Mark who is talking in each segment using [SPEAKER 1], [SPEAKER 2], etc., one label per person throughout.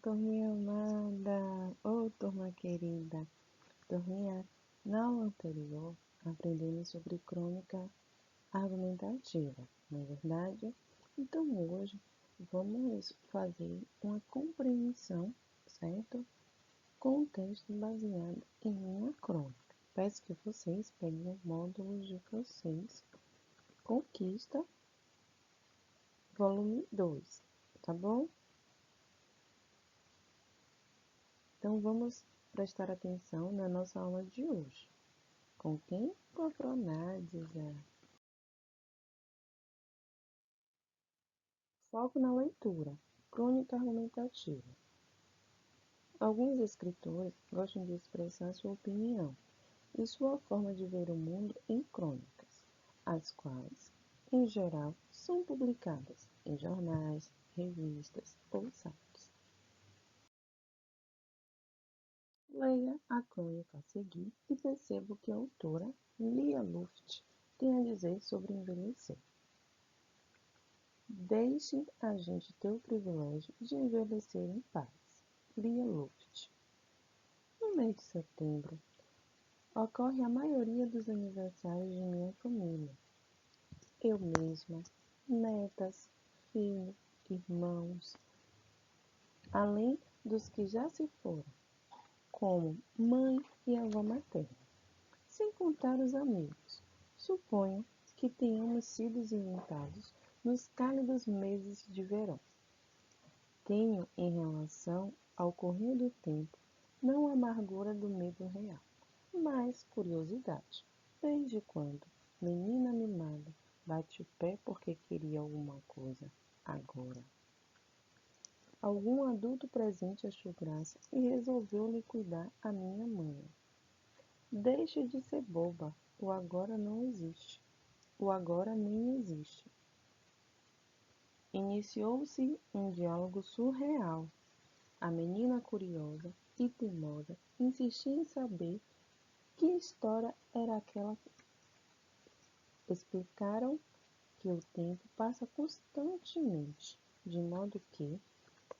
[SPEAKER 1] turminha amada! Ô, turma querida! Turminha, na aula anterior, aprendemos sobre crônica argumentativa, não é verdade? Então, hoje, vamos fazer uma compreensão, certo? Com um texto baseado em uma crônica. Peço que vocês peguem o módulo de vocês, Conquista, volume 2, tá bom? Então, vamos prestar atenção na nossa aula de hoje. Com quem? Com a Pronádisa. Foco na leitura. Crônica argumentativa. Alguns escritores gostam de expressar sua opinião e sua forma de ver o mundo em crônicas, as quais, em geral, são publicadas em jornais, revistas ou sites. Leia a crônica a seguir e perceba o que a autora, Lia Luft, tem a dizer sobre envelhecer. Deixe a gente ter o privilégio de envelhecer em paz. Lia Luft. No mês de setembro, ocorre a maioria dos aniversários de minha família. Eu mesma, netas, filhos, irmãos, além dos que já se foram, como mãe e avó materna, sem contar os amigos. Suponho que tenhamos sido inventados nos cálidos meses de verão. Tenho, em relação ao correr do tempo, não a amargura do medo real, mas curiosidade. Desde quando, menina mimada, bate o pé porque queria alguma coisa, agora? Algum adulto presente achou graça e resolveu liquidar a minha mãe. Deixe de ser boba, o agora não existe. O agora nem existe. Iniciou-se um diálogo surreal. A menina curiosa e teimosa insistia em saber que história era aquela. Explicaram que o tempo passa constantemente, de modo que,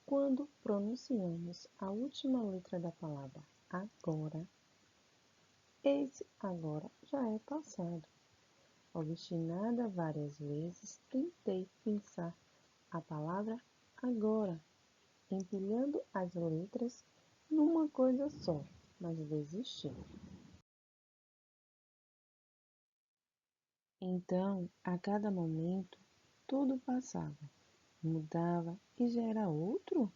[SPEAKER 1] quando pronunciamos a última letra da palavra agora, esse agora já é passado. Obstinada várias vezes, tentei pensar a palavra agora, empilhando as letras numa coisa só, mas desisti. Então, a cada momento, tudo passava, mudava e já era outro?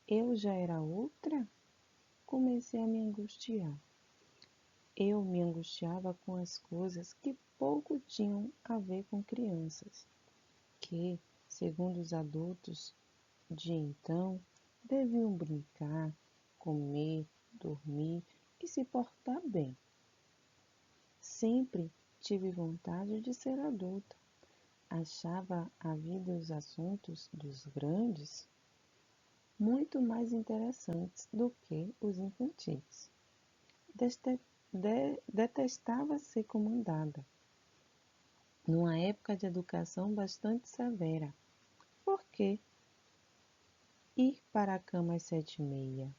[SPEAKER 1] Eu já era outra? Comecei a me angustiar. Eu me angustiava com as coisas que pouco tinham a ver com crianças, que, segundo os adultos de então, deviam brincar, comer, dormir e se portar bem. Sempre tive vontade de ser adulta. Achava a vida e os assuntos dos grandes muito mais interessantes do que os infantis. Detestava ser comandada, numa época de educação bastante severa. Por que ir para a cama às 7h30?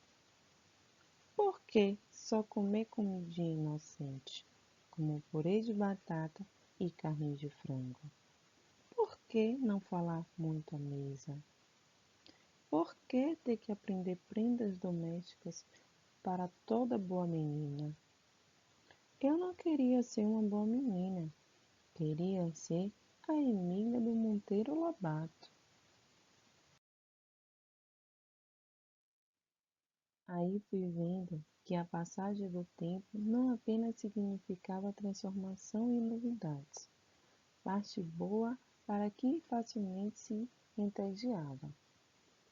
[SPEAKER 1] Por que só comer comidinha inocente, como purê de batata e carne de frango? Por que não falar muito à mesa? Por que ter que aprender prendas domésticas para toda boa menina? Eu não queria ser uma boa menina. Queria ser a Emília do Monteiro Lobato. Aí fui vendo que a passagem do tempo não apenas significava transformação e novidades, parte boa para quem facilmente se entediava,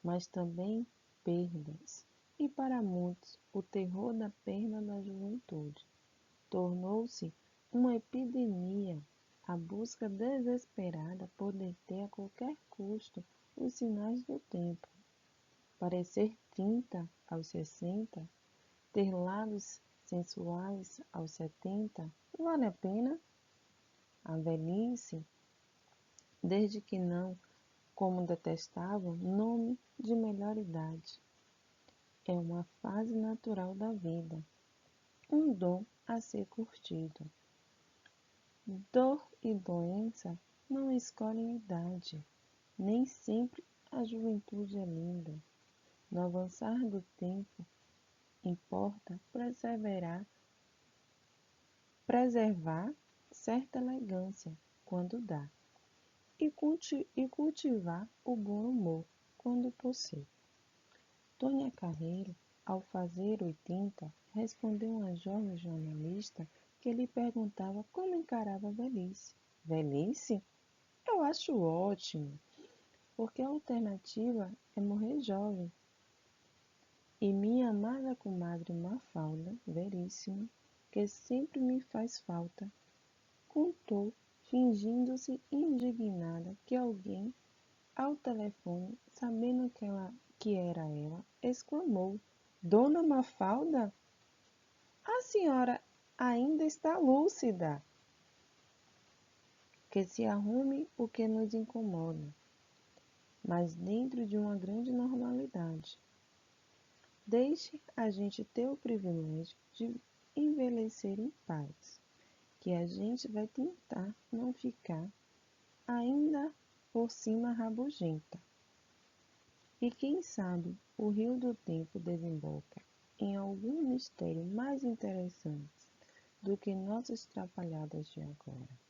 [SPEAKER 1] mas também perdas, e para muitos o terror da perda da juventude. Tornou-se uma epidemia, a busca desesperada por deter a qualquer custo os sinais do tempo. Parecer 30 aos 60, ter lados sensuais aos 70, vale a pena? A velhice, desde que não como detestavam nome de melhor idade. É uma fase natural da vida, um dom a ser curtido. Dor e doença não escolhem idade, nem sempre a juventude é linda. No avançar do tempo, importa preservar certa elegância quando dá, e cultivar o bom humor quando possui. Tônia Carreiro, ao fazer 80, respondeu uma jovem jornalista que lhe perguntava como encarava a velhice. Velhice? Eu acho ótimo, porque a alternativa é morrer jovem. E minha amada comadre Mafalda, veríssima, que sempre me faz falta, contou, fingindo-se indignada, que alguém, ao telefone, sabendo que era ela, exclamou: Dona Mafalda, a senhora ainda está lúcida. Que se arrume o que nos incomoda, mas dentro de uma grande normalidade. Deixe a gente ter o privilégio de envelhecer em paz, que a gente vai tentar não ficar ainda por cima rabugenta. E quem sabe o rio do tempo desemboca em algum mistério mais interessante do que nossas trapalhadas de agora.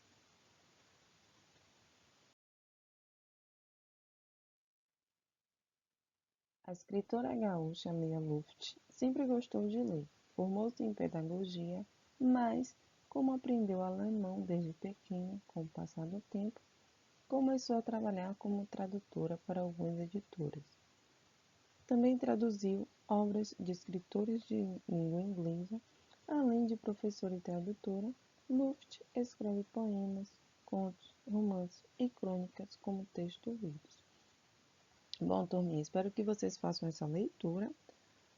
[SPEAKER 1] A escritora gaúcha Mia Luft sempre gostou de ler. Formou-se em pedagogia, mas, como aprendeu alemão desde pequena, com o passar do tempo, começou a trabalhar como tradutora para algumas editoras. Também traduziu obras de escritores de língua inglesa, além de professora e tradutora. Luft escreve poemas, contos, romances e crônicas como textos vivos. Bom, turminha, espero que vocês façam essa leitura,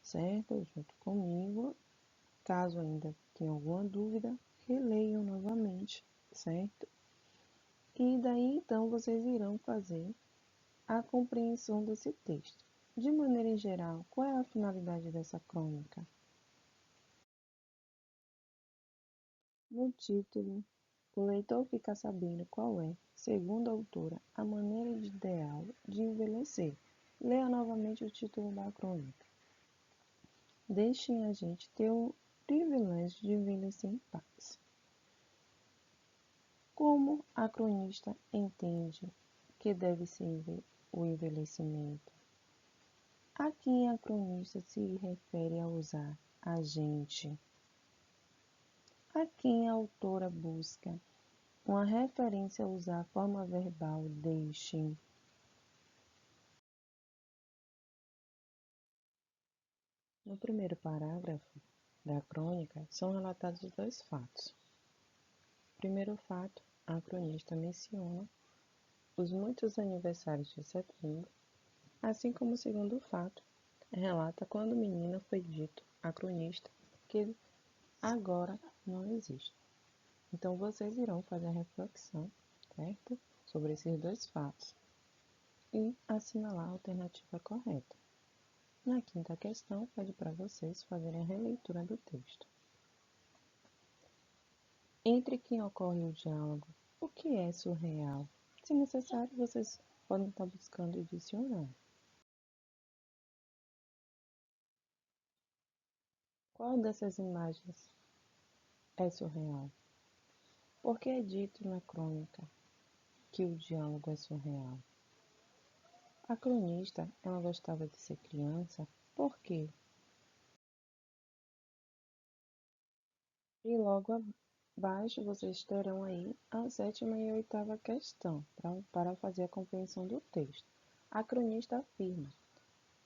[SPEAKER 1] certo? Junto comigo. Caso ainda tenham alguma dúvida, releiam novamente, certo? E daí então vocês irão fazer a compreensão desse texto. De maneira geral, qual é a finalidade dessa crônica? No título, o leitor fica sabendo qual é, segundo a autora, a maneira ideal de envelhecer. Leia novamente o título da crônica. Deixem a gente ter o privilégio de envelhecer em paz. Como a cronista entende que deve ser o envelhecimento? A quem a cronista se refere ao usar a gente? A quem a autora busca uma referência a usar a forma verbal deixem? No primeiro parágrafo da crônica são relatados dois fatos. O primeiro fato, a cronista menciona os muitos aniversários de setembro, assim como o segundo fato, relata quando menina foi dito à cronista que agora não existe. Então vocês irão fazer a reflexão, certo? Sobre esses dois fatos e assinalar a alternativa correta. Na quinta questão, pede para vocês fazerem a releitura do texto. Entre quem ocorre o diálogo, o que é surreal? Se necessário, vocês podem estar buscando o dicionário. Qual dessas imagens é surreal? Porque é dito na crônica que o diálogo é surreal. A cronista, ela gostava de ser criança, por quê? E logo abaixo vocês terão aí a sétima e a oitava questão, para fazer a compreensão do texto. A cronista afirma: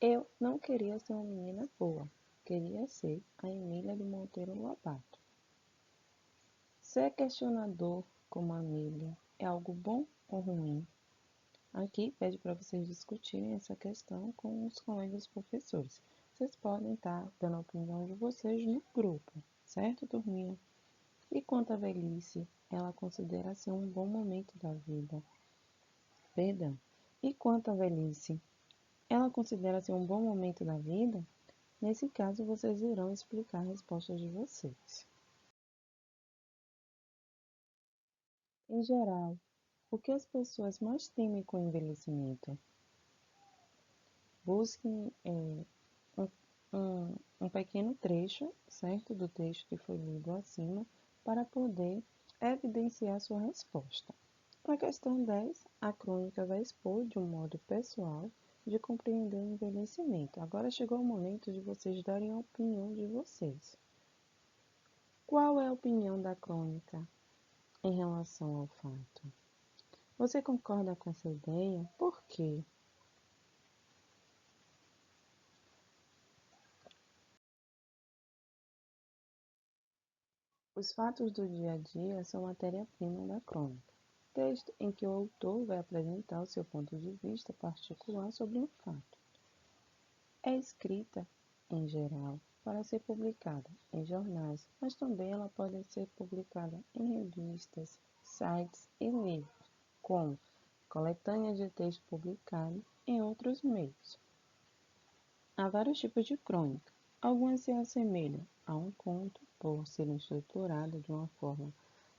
[SPEAKER 1] Eu não queria ser uma menina boa, queria ser a Emília do Monteiro Lobato. Ser questionador como a Emília é algo bom ou ruim? Aqui pede para vocês discutirem essa questão com os colegas professores. Vocês podem estar dando a opinião de vocês no grupo, certo, turminha? E quanto à velhice, ela considera ser um bom momento da vida. Perdão, E quanto à velhice? Ela considera-se um bom momento da vida? Nesse caso, vocês irão explicar a resposta de vocês. Em geral, o que as pessoas mais temem com o envelhecimento? Busquem um pequeno trecho, certo, do texto que foi lido acima, para poder evidenciar sua resposta. Na questão 10, a crônica vai expor de um modo pessoal de compreender o envelhecimento. Agora chegou o momento de vocês darem a opinião de vocês. Qual é a opinião da crônica em relação ao fato? Você concorda com essa ideia? Por quê? Os fatos do dia a dia são matéria-prima da crônica, texto em que o autor vai apresentar o seu ponto de vista particular sobre um fato. É escrita, em geral, para ser publicada em jornais, mas também ela pode ser publicada em revistas, sites e livros, como coletâneas de texto publicado em outros meios. Há vários tipos de crônica. Algumas se assemelham a um conto por serem estruturadas de uma forma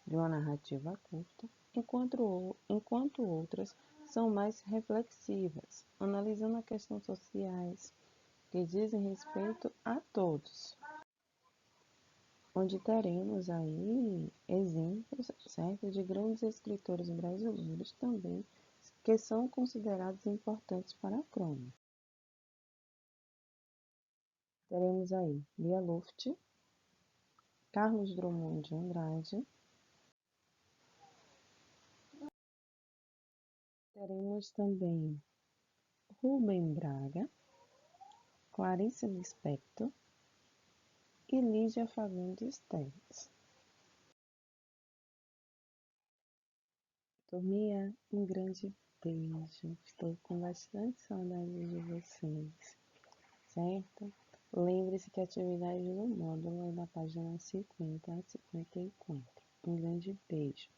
[SPEAKER 1] de uma narrativa curta, enquanto outras são mais reflexivas, analisando as questões sociais que dizem respeito a todos, onde teremos aí exemplos, certo, de grandes escritores brasileiros também que são considerados importantes para a crônica. Teremos aí Lia Luft, Carlos Drummond de Andrade, teremos também Rubem Braga, Clarice Lispector e Lígia Fagundes Telles. Turminha, um grande beijo. Estou com bastante saudade de vocês, certo? Lembre-se que a atividade do módulo é da página 50 a 54. Um grande beijo.